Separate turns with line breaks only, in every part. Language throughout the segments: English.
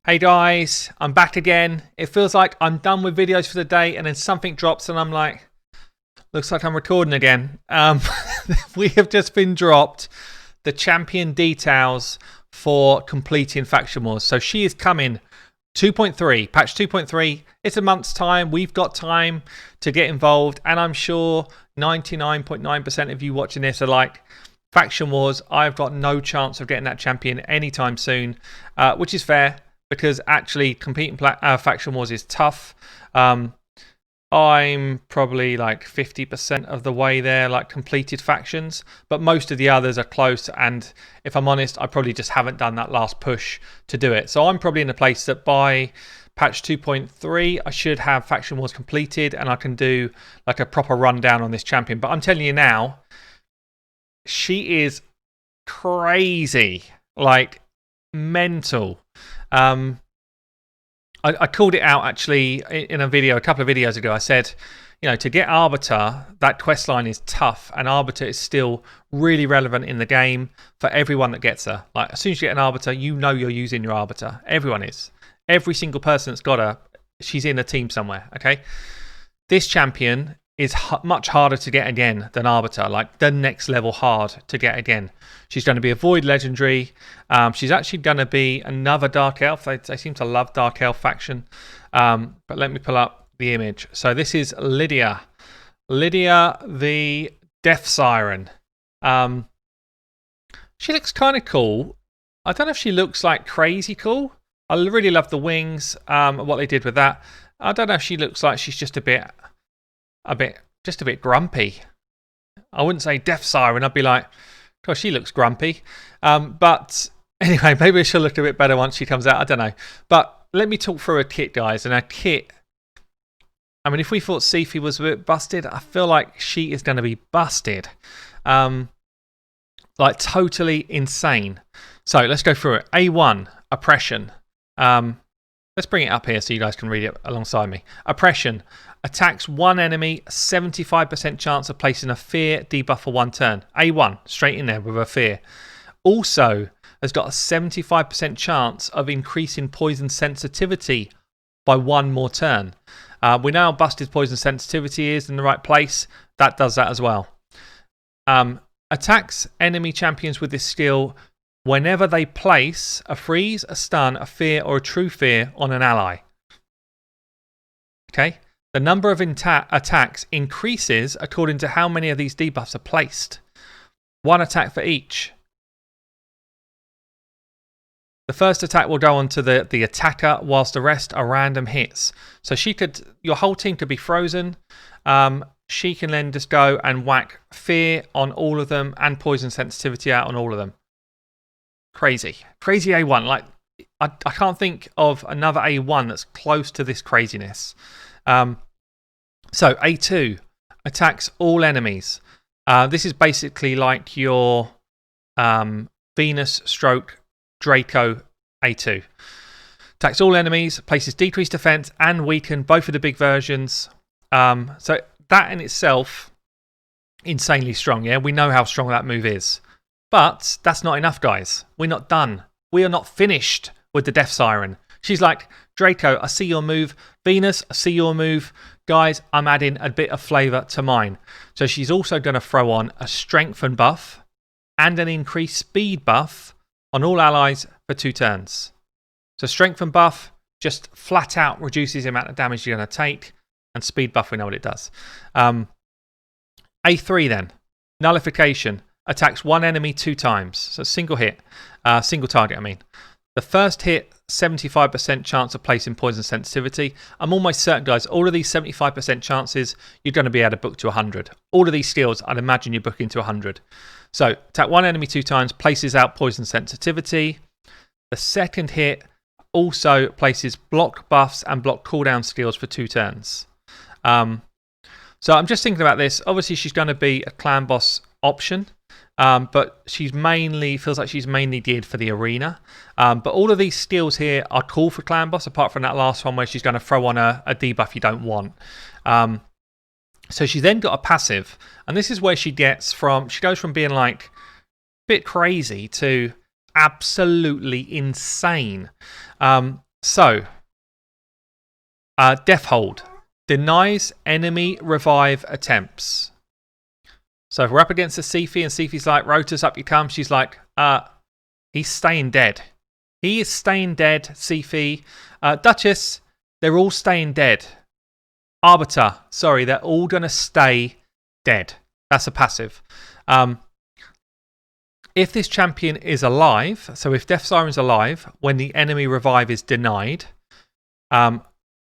Hey guys, I'm back again. It feels like I'm done with videos for the day and then something drops and I'm like, looks like I'm recording again. We have just been dropped the champion details for completing Faction Wars. So she is coming 2.3, patch 2.3. It's a month's time. We've got time to get involved and I'm sure 99.9% of you watching this are like, Faction Wars, I've got no chance of getting that champion anytime soon, which is fair. Because actually competing Faction Wars is tough. I'm probably like 50% of the way there, like completed factions, but most of the others are close. And if I'm honest, I probably just haven't done that last push to do it. So I'm probably in a place that by patch 2.3, I should have Faction Wars completed and I can do like a proper rundown on this champion. But I'm telling you now, she is crazy, like mental. I called it out actually in a video a couple of videos ago. I said, you know, to get Arbiter, that quest line is tough, and Arbiter is still really relevant in the game for everyone that gets her. Like, as soon as you get an Arbiter, you know you're using your Arbiter. Everyone is. Every single person that's got her, she's in a team somewhere, okay? This champion is much harder to get again than Arbiter, like the next level hard to get again. She's going to be a Void Legendary. She's actually going to be another Dark Elf. They seem to love Dark Elf faction. But let me pull up the image. So this is Lydia. Lydia the Deathsiren. She looks kind of cool. I don't know if she looks like crazy cool. I really love the wings, what they did with that. I don't know if she looks like she's just a bit grumpy. I wouldn't say Deathsiren. I'd be like, gosh, she looks grumpy. But anyway, maybe she'll look a bit better once she comes out. I don't know. But let me talk through a kit, guys. And a kit, I mean, if we thought Sifi was a bit busted, I feel like she is going to be busted. Like totally insane. So let's go through it. A1, Oppression. Let's bring it up here so you guys can read it alongside me. Oppression. Attacks one enemy, 75% chance of placing a fear debuff for one turn. A1, straight in there with a fear. Also has got a 75% chance of increasing poison sensitivity by one more turn. We know how busted poison sensitivity is in the right place. That does that as well. Attacks enemy champions with this skill whenever they place a freeze, a stun, a fear, or a true fear on an ally. Okay? The number of attacks increases according to how many of these debuffs are placed. One attack for each. The first attack will go on to the attacker, whilst the rest are random hits. So your whole team could be frozen. She can then just go and whack fear on all of them and poison sensitivity out on all of them. Crazy. Crazy A1. Like, I can't think of another A1 that's close to this craziness. So A2 attacks all enemies. This is basically like your Venus stroke Draco A2. Attacks all enemies, places decreased defense and weaken, both of the big versions. So that in itself, insanely strong. Yeah, we know how strong that move is. But that's not enough, guys. We're not done. We are not finished with the Deathsiren. She's like, Draco, I see your move. Venus, I see your move. Guys, I'm adding a bit of flavour to mine. So she's also going to throw on a strengthen buff and an increased speed buff on all allies for 2 turns. So strengthen buff just flat out reduces the amount of damage you're going to take. And speed buff, we know what it does. A3 then. Nullification. Attacks one enemy 2 times. So single hit. Single target, I mean. The first hit, 75% chance of placing poison sensitivity. I'm almost certain, guys, all of these 75% chances, you're going to be able to book to 100. All of these skills, I'd imagine you're booking to 100. So, attack one enemy 2 times, places out poison sensitivity. The second hit also places block buffs and block cooldown skills for 2 turns. So I'm just thinking about this. Obviously, she's going to be a clan boss option. But feels like she's mainly geared for the arena. But all of these skills here are cool for clan boss, apart from that last one where she's going to throw on a debuff you don't want. So she's then got a passive, and this is where she goes from being like a bit crazy to absolutely insane. So, Death Hold. Denies enemy revive attempts. So if we're up against a Sifi and Sifi's like, Rotus, up you come, she's like, he's staying dead. He is staying dead, Sifi. Duchess, they're all staying dead. Arbiter, sorry, they're all going to stay dead. That's a passive. If this champion is alive, so if Deathsiren's alive, when the enemy revive is denied,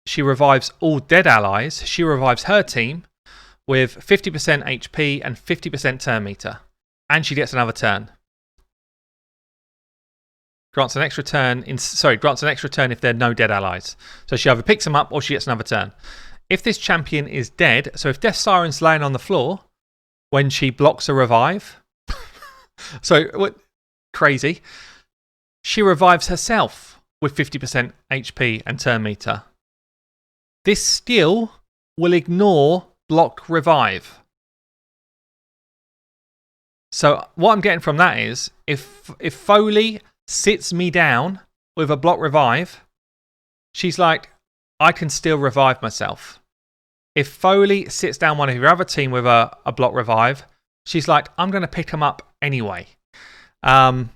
she revives all dead allies. She revives her team with 50% HP and 50% turn meter. And she gets another turn. Grants an extra turn if there are no dead allies. So she either picks them up or she gets another turn. If this champion is dead, so if Deathsiren's laying on the floor when she blocks a revive, so what crazy, she revives herself with 50% HP and turn meter. This skill will ignore block revive. So what I'm getting from that is if Foley sits me down with a block revive, she's like, I can still revive myself. If Foley sits down one of your other team with a block revive, she's like, I'm going to pick them up anyway. It's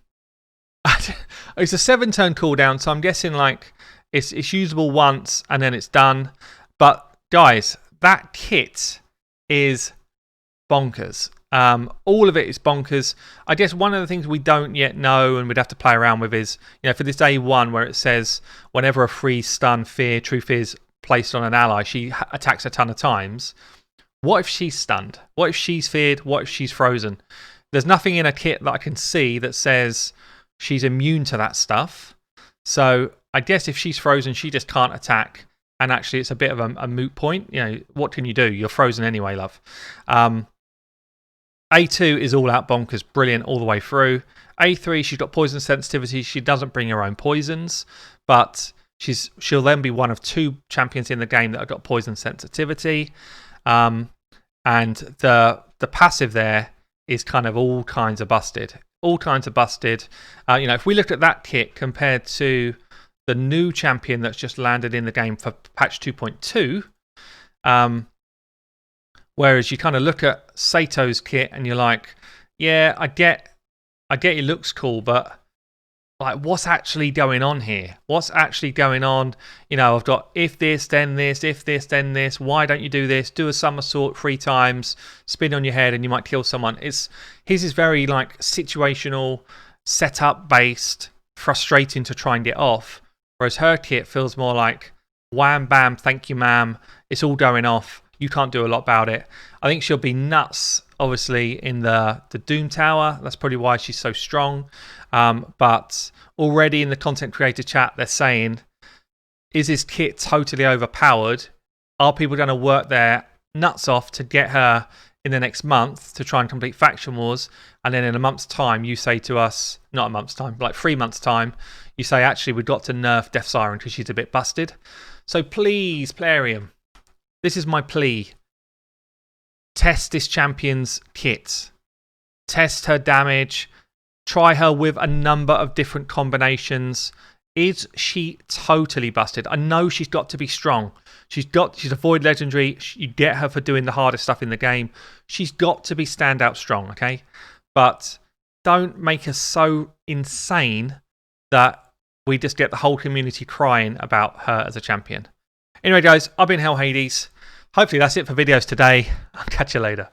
a 7-turn cooldown, so I'm guessing like it's usable once and then it's done. But guys, that kit is bonkers. All of it is bonkers. I guess one of the things we don't yet know and we'd have to play around with is, for this day 1 where it says whenever a free stun, fear, true fear is placed on an ally, she attacks a ton of times. What if she's stunned? What if she's feared? What if she's frozen? There's nothing in a kit that I can see that says she's immune to that stuff. So I guess if she's frozen, she just can't attack. And actually, it's a bit of a moot point. What can you do? You're frozen anyway, love. A2 is all out bonkers, brilliant all the way through. A3, she's got poison sensitivity. She doesn't bring her own poisons, but she'll then be one of 2 champions in the game that have got poison sensitivity. And the passive there is kind of all kinds of busted. All kinds of busted. If we look at that kit compared to the new champion that's just landed in the game for patch 2.2, whereas you kind of look at Sato's kit and you're like, yeah, I get it looks cool, but like, what's actually going on here? What's actually going on? I've got if this, then this, if this, then this. Why don't you do this? Do a somersault 3 times, spin on your head, and you might kill someone. His is very like situational, setup based, frustrating to try and get off. Whereas her kit feels more like wham bam, thank you ma'am. It's all going off. You can't do a lot about it. I think she'll be nuts, obviously, in the Doom Tower. That's probably why she's so strong. But already in the content creator chat, they're saying, is this kit totally overpowered? Are people going to work their nuts off to get her in the next month to try and complete Faction Wars? And then in a month's time, you say to us, not a month's time, like 3 months' time, you say, actually, we've got to nerf Deathsiren because she's a bit busted. So please, Plarium, this is my plea. Test this champion's kit. Test her damage. Try her with a number of different combinations. Is she totally busted? I know she's got to be strong. She's a void legendary. You get her for doing the hardest stuff in the game. She's got to be standout strong, okay? But don't make her so insane that we just get the whole community crying about her as a champion. Anyway, guys, I've been Hell Hades. Hopefully that's it for videos today. I'll catch you later.